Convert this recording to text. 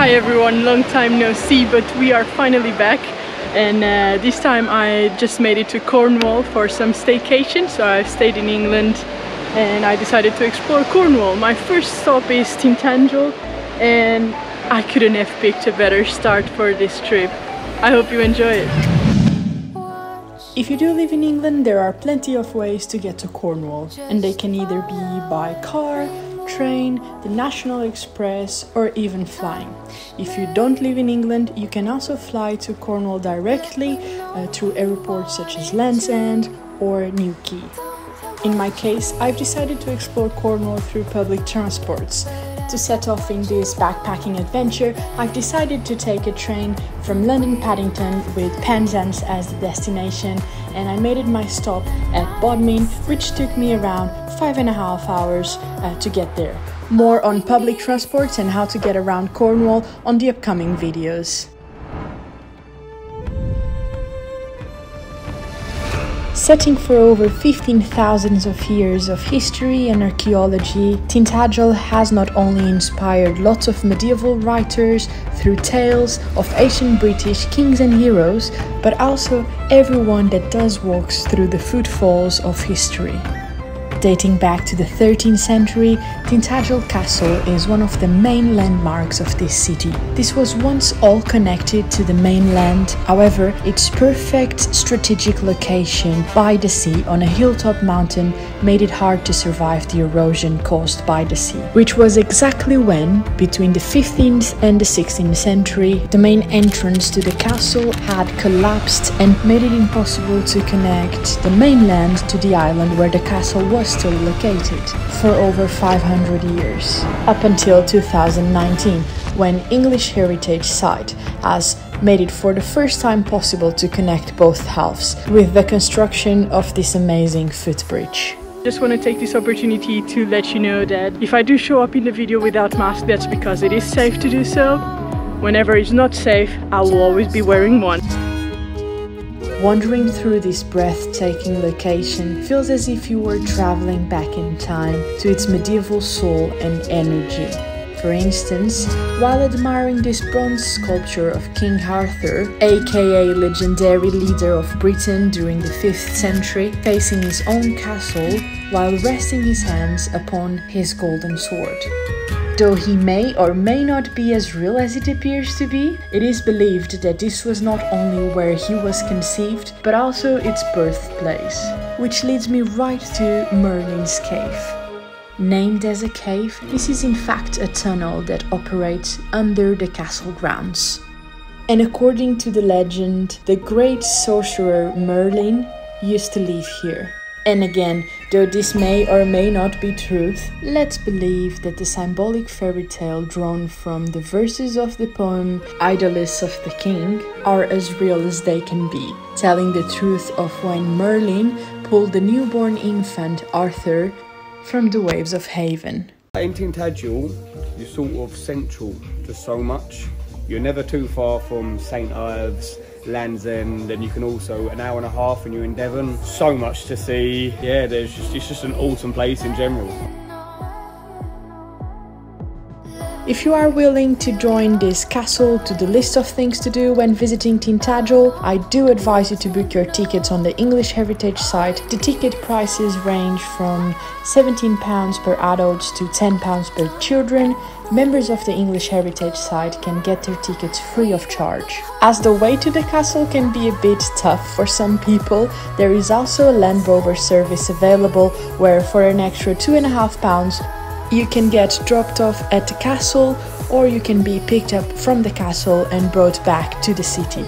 Hi everyone, long time no see, but we are finally back. And this time I just made it to Cornwall for some staycation. So I stayed in England and I decided to explore Cornwall. My first stop is Tintagel and I couldn't have picked a better start for this trip. I hope you enjoy it. If you do live in England, there are plenty of ways to get to Cornwall, and they can either be by car, train, the National Express, or even flying. If you don't live in England, you can also fly to Cornwall directly through airports such as Land's End or Newquay. In my case, I've decided to explore Cornwall through public transports. To set off in this backpacking adventure, I've decided to take a train from London Paddington with Penzance as the destination, and I made it my stop at Bodmin, which took me around 5.5 hours to get there. More on public transports and how to get around Cornwall on the upcoming videos. Setting for over 15,000 of years of history and archaeology, Tintagel has not only inspired lots of medieval writers through tales of ancient British kings and heroes, but also everyone that does walks through the footfalls of history. Dating back to the 13th century, Tintagel Castle is one of the main landmarks of this city. This was once all connected to the mainland, however, its perfect strategic location by the sea on a hilltop mountain made it hard to survive the erosion caused by the sea, which was exactly when, between the 15th and the 16th century, the main entrance to the castle had collapsed and made it impossible to connect the mainland to the island where the castle was still located for over 500 years, up until 2019, when English Heritage Site has made it for the first time possible to connect both halves with the construction of this amazing footbridge. Just want to take this opportunity to let you know that if I do show up in the video without mask, that's because it is safe to do so. Whenever it's not safe, I will always be wearing one. Wandering through this breathtaking location feels as if you were traveling back in time to its medieval soul and energy. For instance, while admiring this bronze sculpture of King Arthur, aka legendary leader of Britain during the 5th century, facing his own castle while resting his hands upon his golden sword. Though he may or may not be as real as it appears to be, it is believed that this was not only where he was conceived, but also its birthplace. Which leads me right to Merlin's Cave. Named as a cave, this is in fact a tunnel that operates under the castle grounds. And according to the legend, the great sorcerer Merlin used to live here. And again, though this may or may not be truth, let's believe that the symbolic fairy tale drawn from the verses of the poem Idyllis of the King are as real as they can be, telling the truth of when Merlin pulled the newborn infant Arthur from the waves of Haven. In Tintagel, you're sort of central to so much. You're never too far from St Ives, Land's End, and you can also an hour and a half when you're in Devon. So much to see. Yeah, it's just an awesome place in general. If you are willing to join this castle to the list of things to do when visiting Tintagel, I do advise you to book your tickets on the English Heritage Site. The ticket prices range from £17 per adults to £10 per children. Members of the English Heritage Site can get their tickets free of charge. As the way to the castle can be a bit tough for some people, there is also a Land Rover service available where for an extra £2.50 you can get dropped off at the castle, or you can be picked up from the castle and brought back to the city.